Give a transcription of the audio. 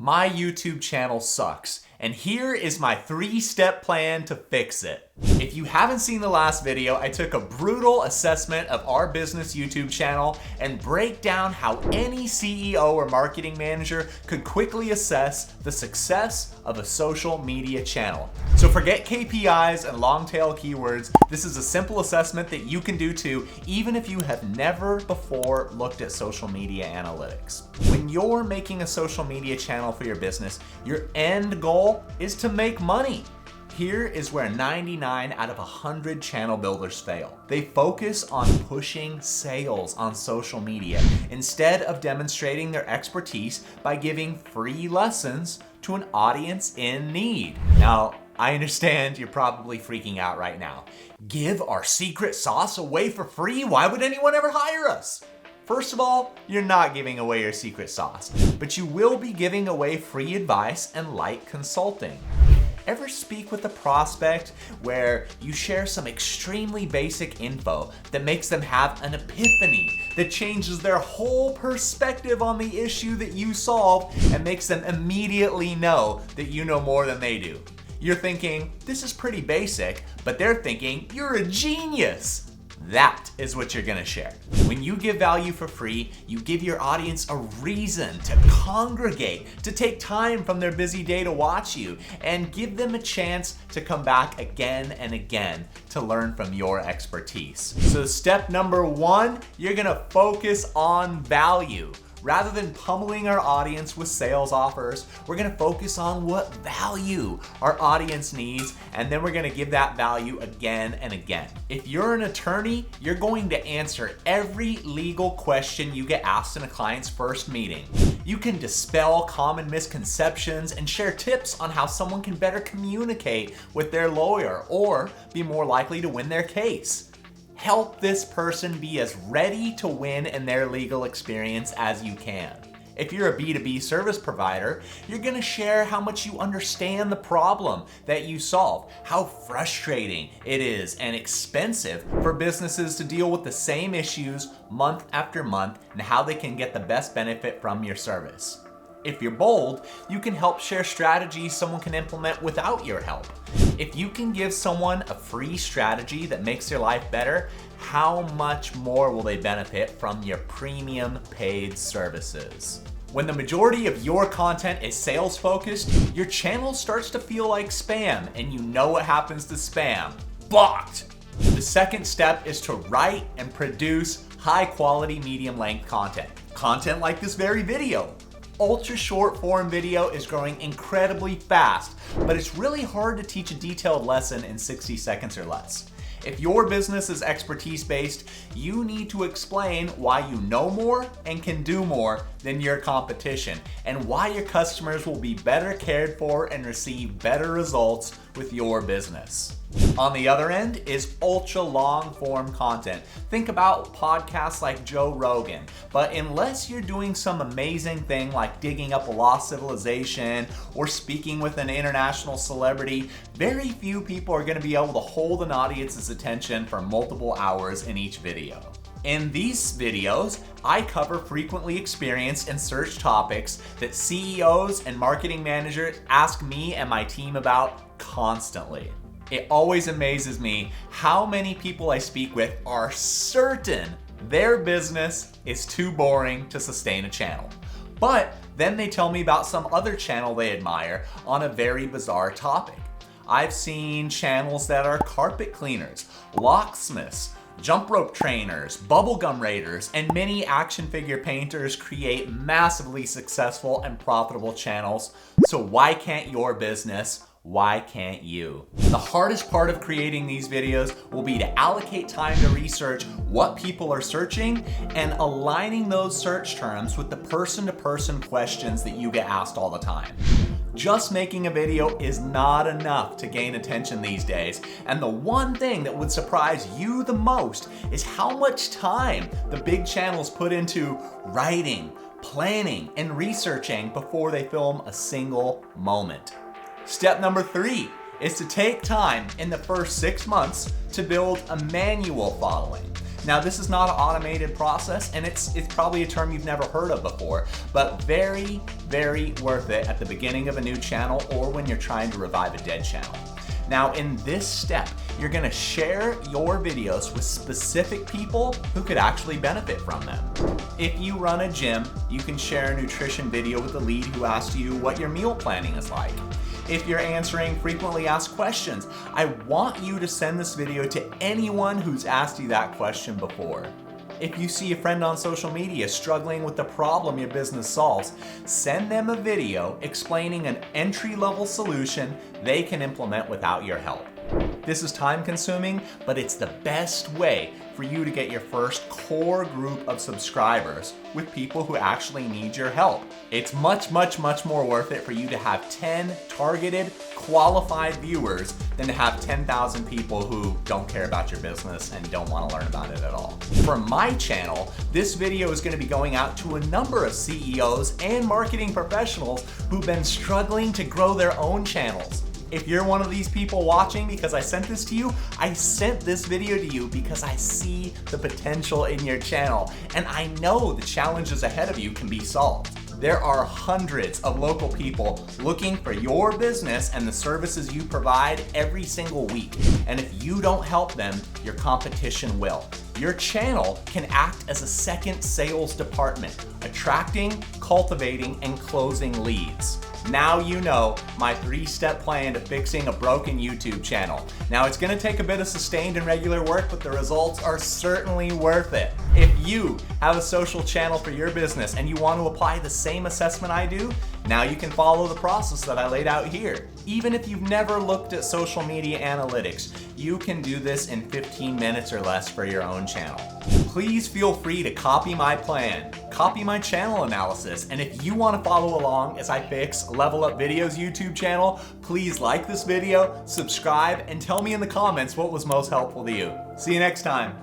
My YouTube channel sucks, and here is my 3-step plan to fix it. If you haven't seen the last video, I took a brutal assessment of our business YouTube channel and break down how any CEO or marketing manager could quickly assess the success of a social media channel. So forget KPIs and long tail keywords. This is a simple assessment that you can do too, even if you have never before looked at social media analytics. When you're making a social media channel for your business, your end goal is to make money. Here is where 99 out of 100 channel builders fail. They focus on pushing sales on social media instead of demonstrating their expertise by giving free lessons to an audience in need. Now, I understand you're probably freaking out right now. Give our secret sauce away for free? Why would anyone ever hire us? First of all, you're not giving away your secret sauce, but you will be giving away free advice and light consulting. Ever speak with a prospect where you share some extremely basic info that makes them have an epiphany that changes their whole perspective on the issue that you solve and makes them immediately know that you know more than they do? You're thinking, this is pretty basic, but they're thinking, you're a genius. That is what you're gonna share. When you give value for free, you give your audience a reason to congregate, to take time from their busy day to watch you, and give them a chance to come back again and again to learn from your expertise. So step number 1, you're gonna focus on value. Rather than pummeling our audience with sales offers, we're gonna focus on what value our audience needs, and then we're gonna give that value again and again. If you're an attorney, you're going to answer every legal question you get asked in a client's first meeting. You can dispel common misconceptions and share tips on how someone can better communicate with their lawyer or be more likely to win their case. Help this person be as ready to win in their legal experience as you can. If you're a B2B service provider, you're gonna share how much you understand the problem that you solve, how frustrating it is and expensive for businesses to deal with the same issues month after month, and how they can get the best benefit from your service. If you're bold, you can help share strategies someone can implement without your help. If you can give someone a free strategy that makes their life better, how much more will they benefit from your premium paid services? When the majority of your content is sales focused, your channel starts to feel like spam, and you know what happens to spam. Blocked! The second step is to write and produce high quality medium length content. Content like this very video. Ultra short form video is growing incredibly fast, but it's really hard to teach a detailed lesson in 60 seconds or less. If your business is expertise based, you need to explain why you know more and can do more than your competition, and why your customers will be better cared for and receive better results with your business. On the other end is ultra long form content. Think about podcasts like Joe Rogan, but unless you're doing some amazing thing like digging up a lost civilization or speaking with an international celebrity, very few people are going to be able to hold an audience's attention for multiple hours in each video. In these videos, I cover frequently experienced and searched topics that CEOs and marketing managers ask me and my team about constantly. It always amazes me how many people I speak with are certain their business is too boring to sustain a channel. But then they tell me about some other channel they admire on a very bizarre topic. I've seen channels that are carpet cleaners, locksmiths, jump rope trainers, bubblegum raiders, and many action figure painters create massively successful and profitable channels. So why can't your business? Why can't you? The hardest part of creating these videos will be to allocate time to research what people are searching and aligning those search terms with the person-to-person questions that you get asked all the time. Just making a video is not enough to gain attention these days, and the one thing that would surprise you the most is how much time the big channels put into writing, planning, and researching before they film a single moment. Step number 3 is to take time in the first 6 months to build a manual following. Now, this is not an automated process, and it's probably a term you've never heard of before, but very, very worth it at the beginning of a new channel or when you're trying to revive a dead channel. Now, in this step, you're gonna share your videos with specific people who could actually benefit from them. If you run a gym, you can share a nutrition video with a lead who asks you what your meal planning is like. If you're answering frequently asked questions, I want you to send this video to anyone who's asked you that question before. If you see a friend on social media struggling with the problem your business solves, send them a video explaining an entry-level solution they can implement without your help. This is time consuming, but it's the best way for you to get your first core group of subscribers with people who actually need your help. It's much, much, much more worth it for you to have 10 targeted, qualified viewers than to have 10,000 people who don't care about your business and don't want to learn about it at all. For my channel, this video is going to be going out to a number of CEOs and marketing professionals who've been struggling to grow their own channels. If you're one of these people watching because I sent this to you, I sent this video to you because I see the potential in your channel and I know the challenges ahead of you can be solved. There are hundreds of local people looking for your business and the services you provide every single week. And if you don't help them, your competition will. Your channel can act as a second sales department, attracting, cultivating, and closing leads. Now you know my 3-step plan to fixing a broken YouTube channel. Now it's gonna take a bit of sustained and regular work, but the results are certainly worth it. If you have a social channel for your business and you want to apply the same assessment I do, now you can follow the process that I laid out here. Even if you've never looked at social media analytics, you can do this in 15 minutes or less for your own channel. Please feel free to copy my plan, copy my channel analysis, and if you want to follow along as I fix Level Up Videos YouTube channel, please like this video, subscribe, and tell me in the comments what was most helpful to you. See you next time.